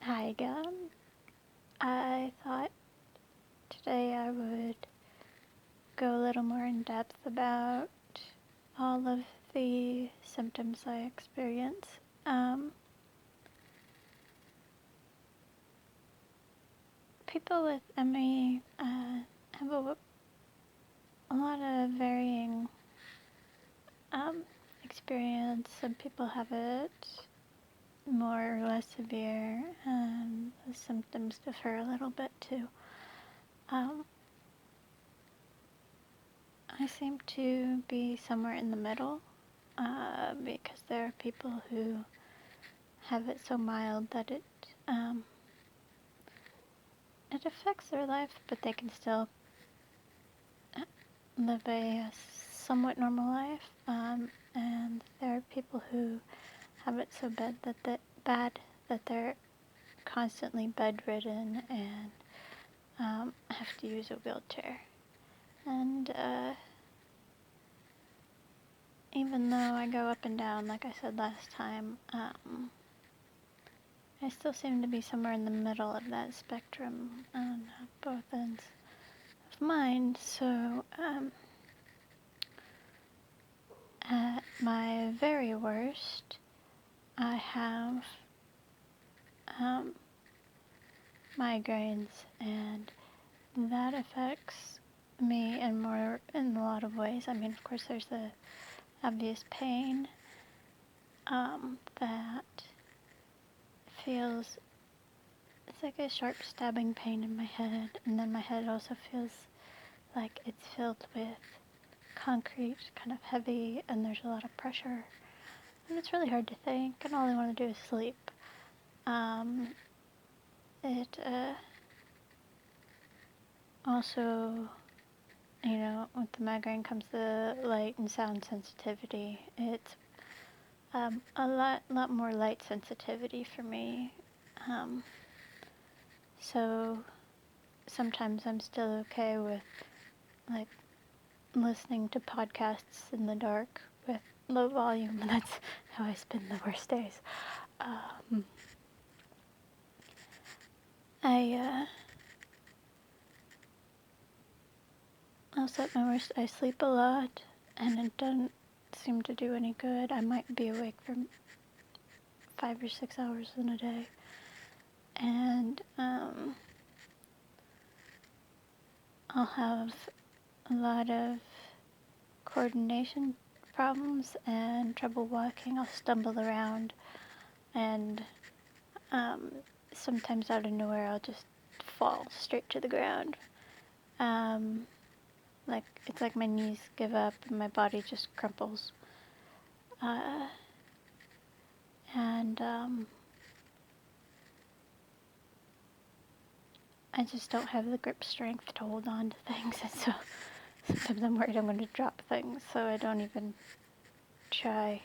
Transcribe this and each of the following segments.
Hi again. I thought today I would go a little more in depth about all of the symptoms I experience. People with ME have a lot of varying experience. Some people have it more or less severe, and the symptoms differ a little bit too. I seem to be somewhere in the middle because there are people who have it so mild that it affects their life, but they can still live a somewhat normal life. And there are people who have it so bad that they're constantly bedridden and have to use a wheelchair. And even though I go up and down, like I said last time, I still seem to be somewhere in the middle of that spectrum on both ends of mine. So, at my very worst, I have migraines, and that affects me in a lot of ways. I mean, of course, there's the obvious pain that feels, it's like a sharp stabbing pain in my head, and then my head also feels like it's filled with concrete, kind of heavy, and there's a lot of pressure, and it's really hard to think, and all I want to do is sleep. It also, with the migraine comes the light and sound sensitivity. It's a lot more light sensitivity for me. So sometimes I'm still okay with like listening to podcasts in the dark with low volume, and that's how I spend the worst days. Also at my worst, I sleep a lot, and it doesn't seem to do any good. I might be awake for 5 or 6 hours in a day, and I'll have a lot of coordination problems and trouble walking. I'll stumble around, and sometimes out of nowhere I'll just fall straight to the ground. It's like my knees give up and my body just crumples. And I just don't have the grip strength to hold on to things, and so sometimes I'm worried I'm going to drop things, so I don't even try.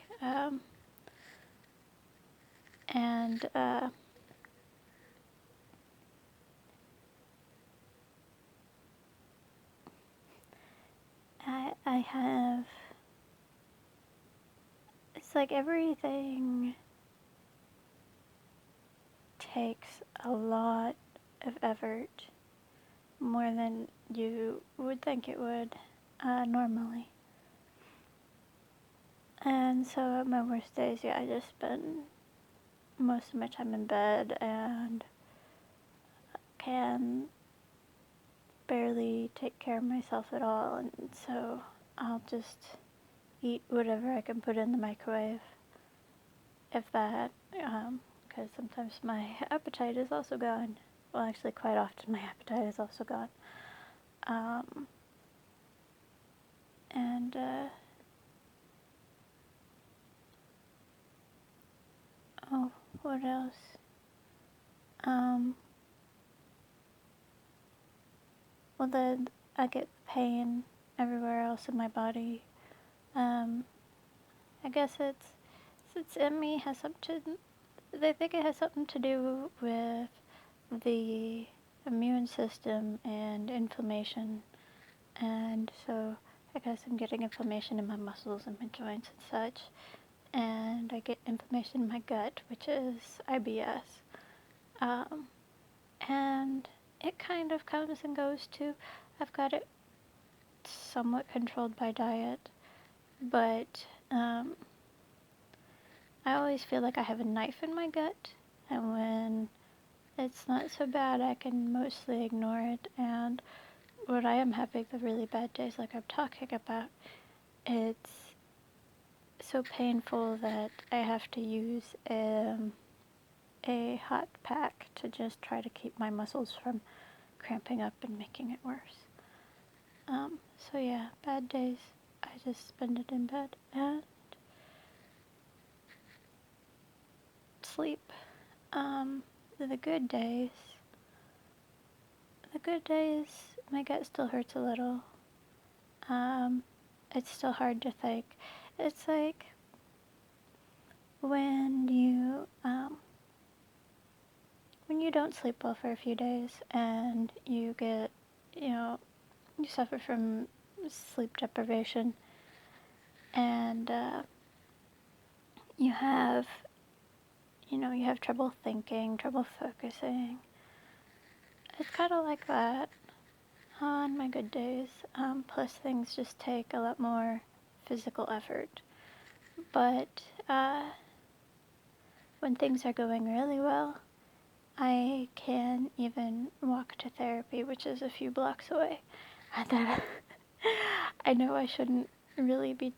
I have, it's like everything takes a lot of effort, more than you would think it would normally. And so at my worst days, I just spend most of my time in bed and can barely take care of myself at all, and so I'll just eat whatever I can put in the microwave, if that, because sometimes my appetite is also gone. Well, actually, quite often my appetite is also gone. And what else? Well, then I get pain everywhere else in my body. I guess since ME has they think it has something to do with the immune system and inflammation, and so I guess I'm getting inflammation in my muscles and my joints and such, and I get inflammation in my gut, which is IBS. Um, and it kind of comes and goes too. I've got it somewhat controlled by diet, but I always feel like I have a knife in my gut, and when it's not so bad, I can mostly ignore it. And when I am having the really bad days, like I'm talking about, it's so painful that I have to use a hot pack to just try to keep my muscles from cramping up and making it worse. So yeah, bad days, I just spend it in bed and sleep. Um, the good days, my gut still hurts a little. Um, it's still hard to think. It's like when you don't sleep well for a few days and you get, you know, you suffer from sleep deprivation and you have, you have trouble thinking, trouble focusing. It's kind of like that on my good days. Plus things just take a lot more physical effort. But when things are going really well, I can even walk to therapy, which is a few blocks away. And then I know I shouldn't really be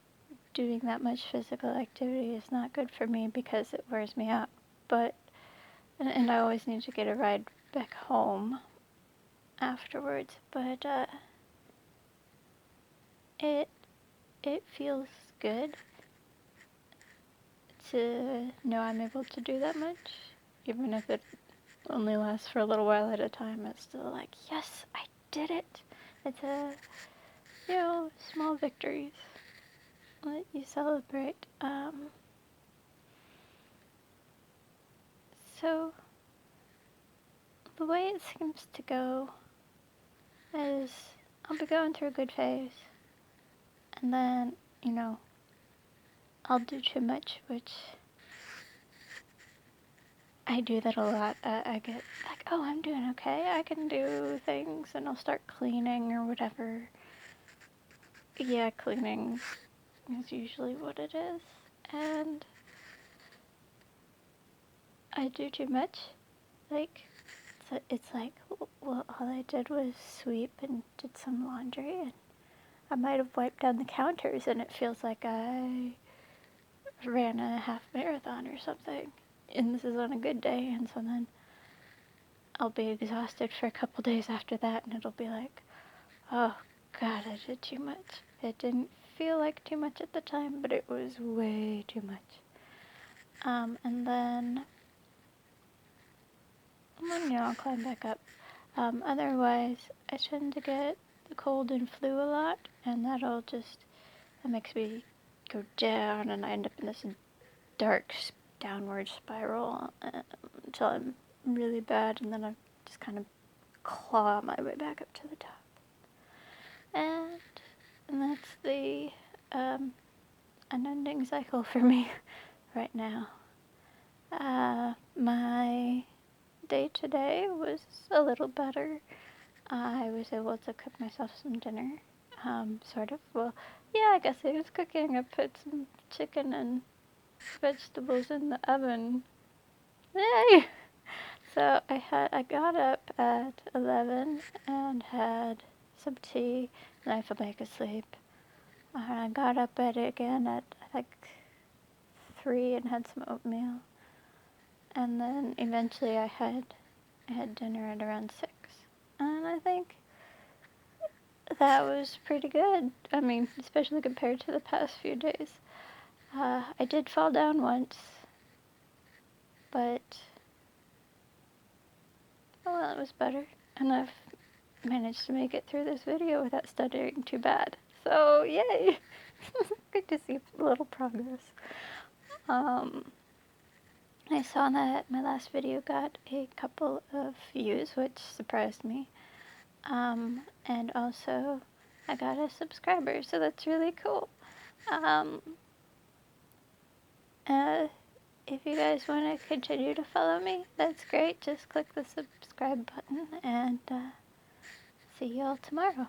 doing that much physical activity. It's not good for me because it wears me out. But and I always need to get a ride back home afterwards. But it it feels good to know I'm able to do that much, even if it only lasts for a little while at a time. It's still like, yes, I did it. It's small victories that you celebrate. So the way it seems to go is I'll be going through a good phase, and then, I'll do too much, which I do that a lot. I get like, oh, I'm doing okay. I can do things, and I'll start cleaning or whatever. Yeah, cleaning is usually what it is. And I do too much. Like, it's like, well, all I did was sweep and did some laundry, and I might have wiped down the counters, and it feels like I ran a half marathon or something. And this is on a good day, and so then I'll be exhausted for a couple days after that, and it'll be like, oh, God, I did too much. It didn't feel like too much at the time, but it was way too much. And then, I'll climb back up. Otherwise, I tend to get the cold and flu a lot, and that makes me go down, and I end up in this dark downward spiral until I'm really bad, and then I just kind of claw my way back up to the top. And that's the unending cycle for me right now. My day today was a little better. I was able to cook myself some dinner, sort of. Well, yeah, I guess I was cooking. I put some chicken and vegetables in the oven. Yay! So I got up at 11 and had some tea, and I fell back asleep. I got up at it again at like 3 and had some oatmeal, and then eventually I had dinner at around 6, and I think that was pretty good. I mean, especially compared to the past few days. I did fall down once, but oh well, it was better, and I've managed to make it through this video without stuttering too bad. So yay! Good to see a little progress. I saw that my last video got a couple of views, which surprised me. And also I got a subscriber, so that's really cool. Uh, if you guys want to continue to follow me, that's great. Just click the subscribe button, and see y'all tomorrow.